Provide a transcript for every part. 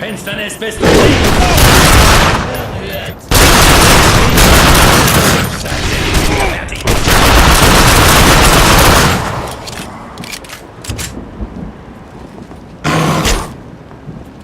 Finsternis bist du nicht berührt.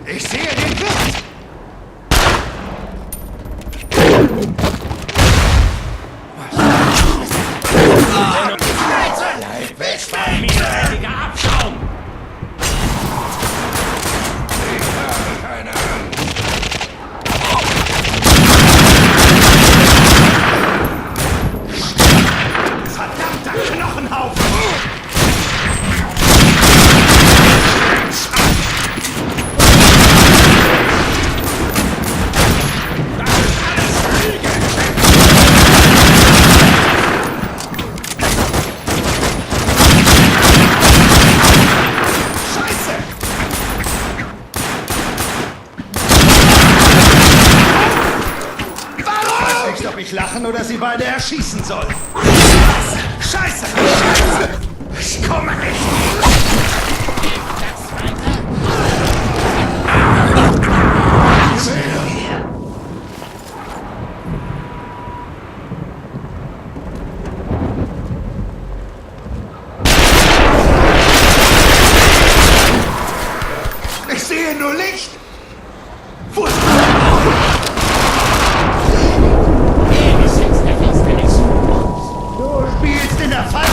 Ich sehe den Wirt! Bleib weg von mir, dreckiger Abschaum! Ich habe keine Angst. Verdammter Knochenhaufen! Ob ich lachen oder sie beide erschießen soll. Scheiße! Scheiße! Ich komme nicht! Ich sehe nur Licht! Wo ist Du spielst in der Falle!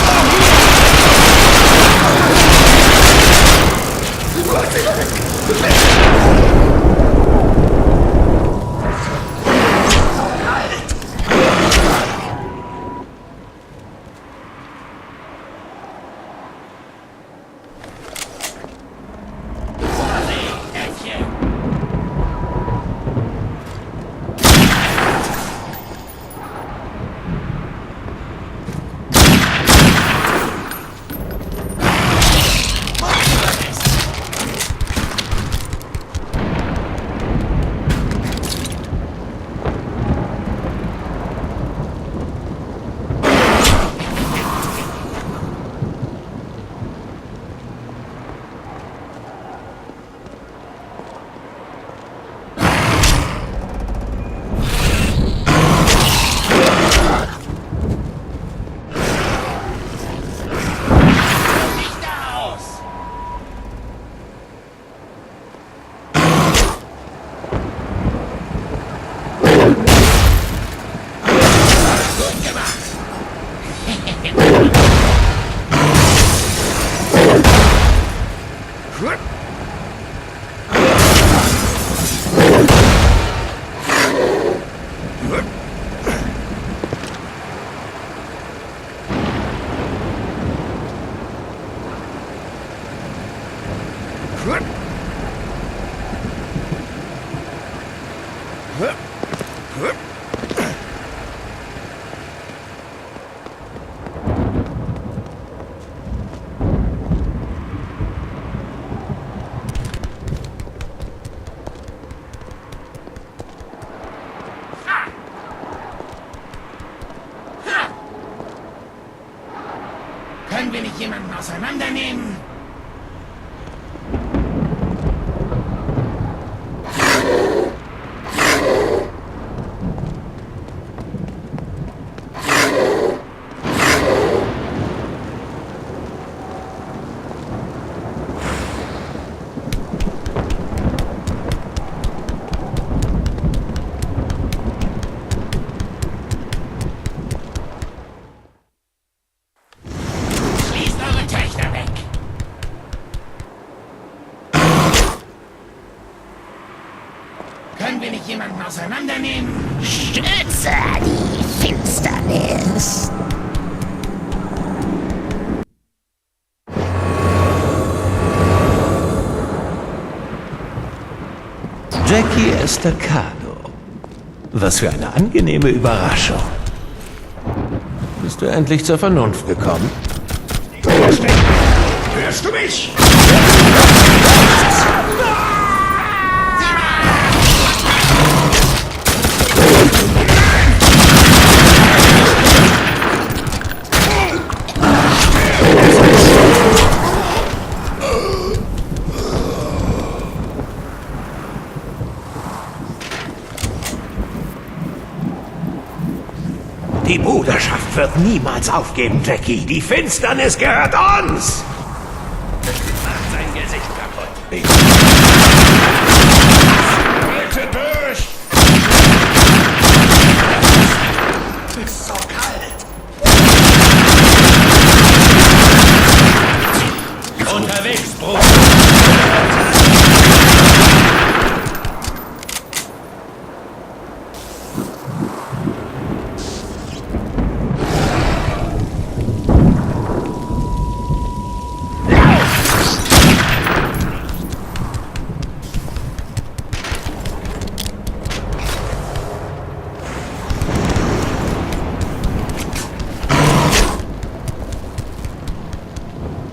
Können wir nicht jemanden auseinandernehmen? Können wir nicht jemanden auseinandernehmen? Stürze die Finsternis. Jackie Estacado. Was für eine angenehme Überraschung. Bist du endlich zur Vernunft gekommen? Hörst du mich? wird niemals aufgeben, Jackie. Die Finsternis gehört uns! Macht sein Gesicht kaputt. Bitte durch! Ist so kalt. Unterwegs, Bruder.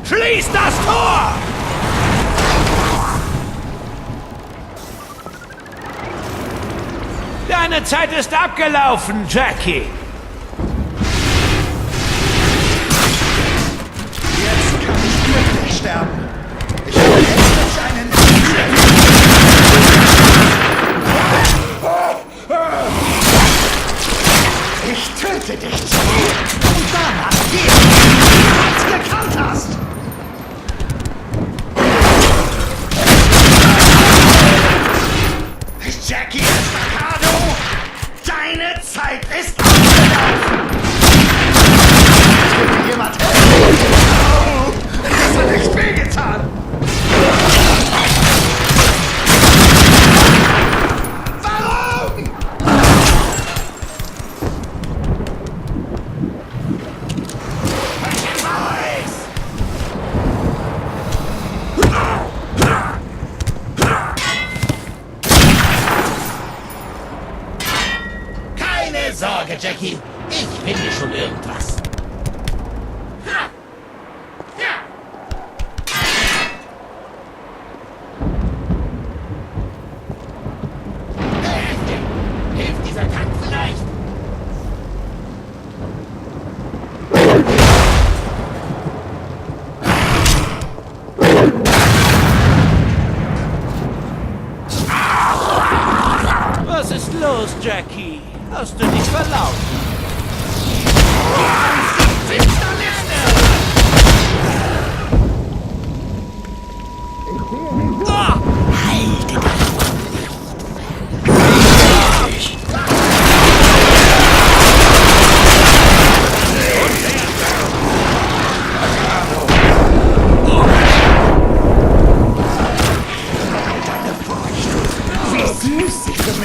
Schließ das Tor! Deine Zeit ist abgelaufen, Jackie. Jetzt kann ich glücklich sterben. Ich habe endlich einen Ich töte dich. Und danach dir, wie du es gekannt hast. Jackie Estacado, deine Zeit ist abgelaufen. Will mir jemand helfen? Au, das hat echt wehgetan. Warum? Keine Sorge, Jackie. Ich finde schon irgendwas. Ha! Ja! Hilft dieser Tank vielleicht? Was ist los, Jackie? Hast du dich verlaufen?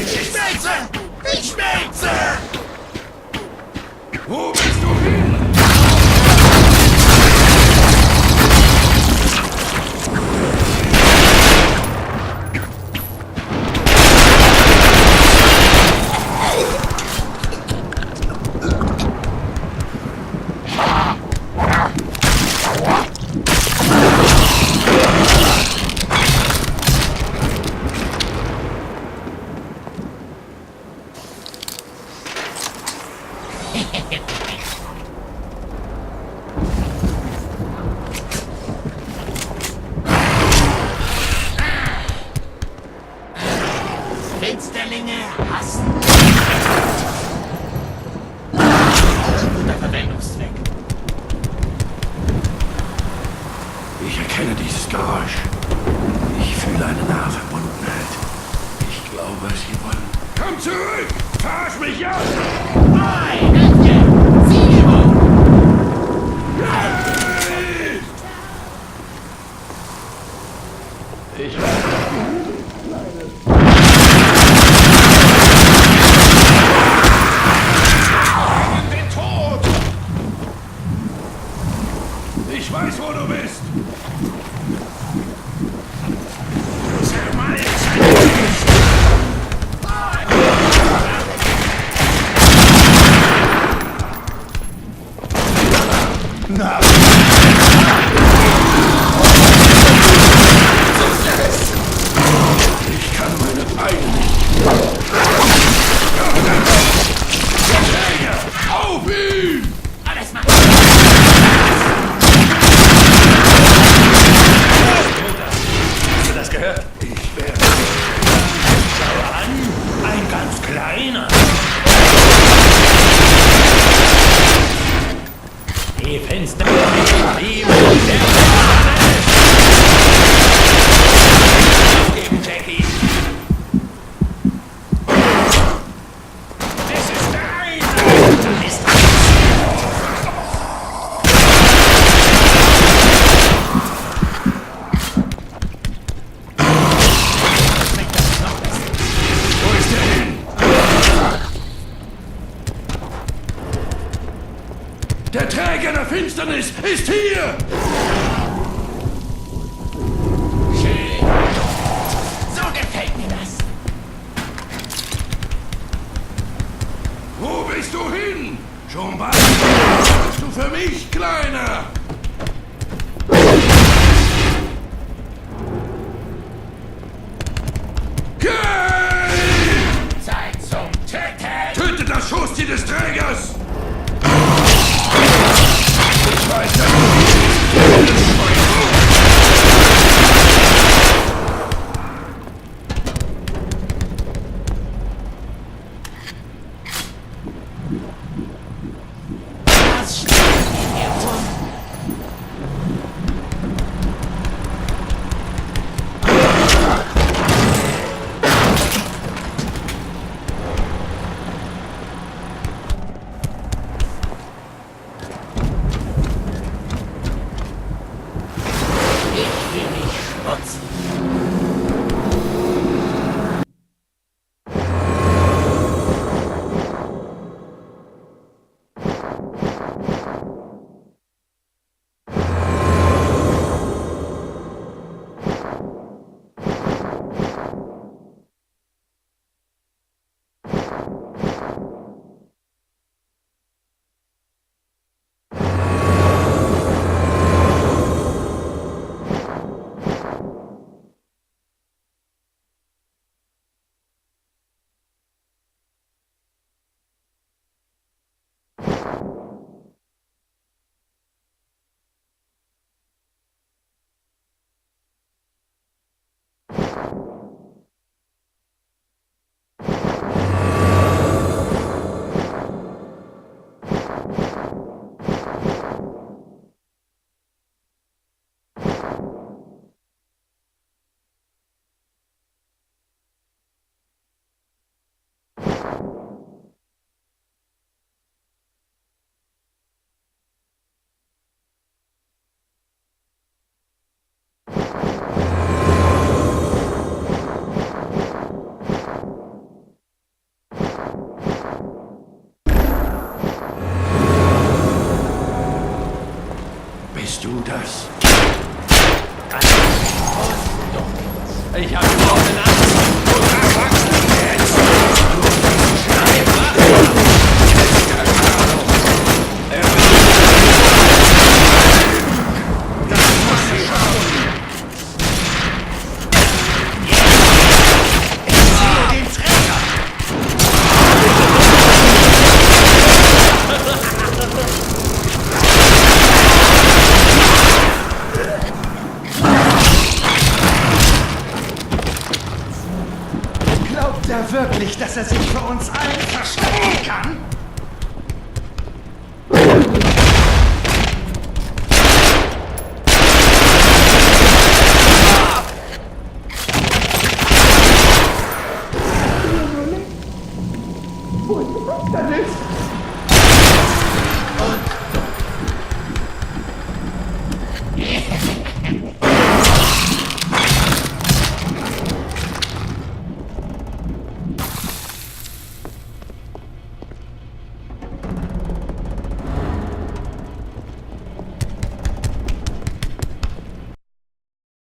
Ich schmelze! Ich schmelze! Wo bist du hin? Finsterlinge hassen. Guter Verwendungszweck. Ich erkenne dieses Geräusch. Ich fühle eine nahe Verbundenheit. Ich glaube, sie wollen... Komm zurück! Verarsch mich an! Nein, Ende! Zero! Ich weiß. Den Tod! Ich weiß, wo du bist! Na! Ich kann meine Beine nicht. Auf ihn! Alles machen! Hast du das gehört? Ich werde... Schau an! Ein ganz kleiner! Die Finsternis. Die Macht der Finsternis. Eben, Jackie. Es ist der eine! Da ist Wo ist der hin? Der Träger der Finsternis ist hier! schön. So gefällt mir das. Wo bist du hin? Schon bald bist du für mich, Kleiner! Geh! Zeit zum Töten! Tötet das Schoßtier des Trägers! Ich weiß, dass Das steht in mir rum. Ich will mich schmutzig. bist du das? Ich habe auch einen Angst. Woher wachst du jetzt? Nein, mach! Den Träger! Glaubt er wirklich, dass er sich vor uns allen verstecken kann? Dann ist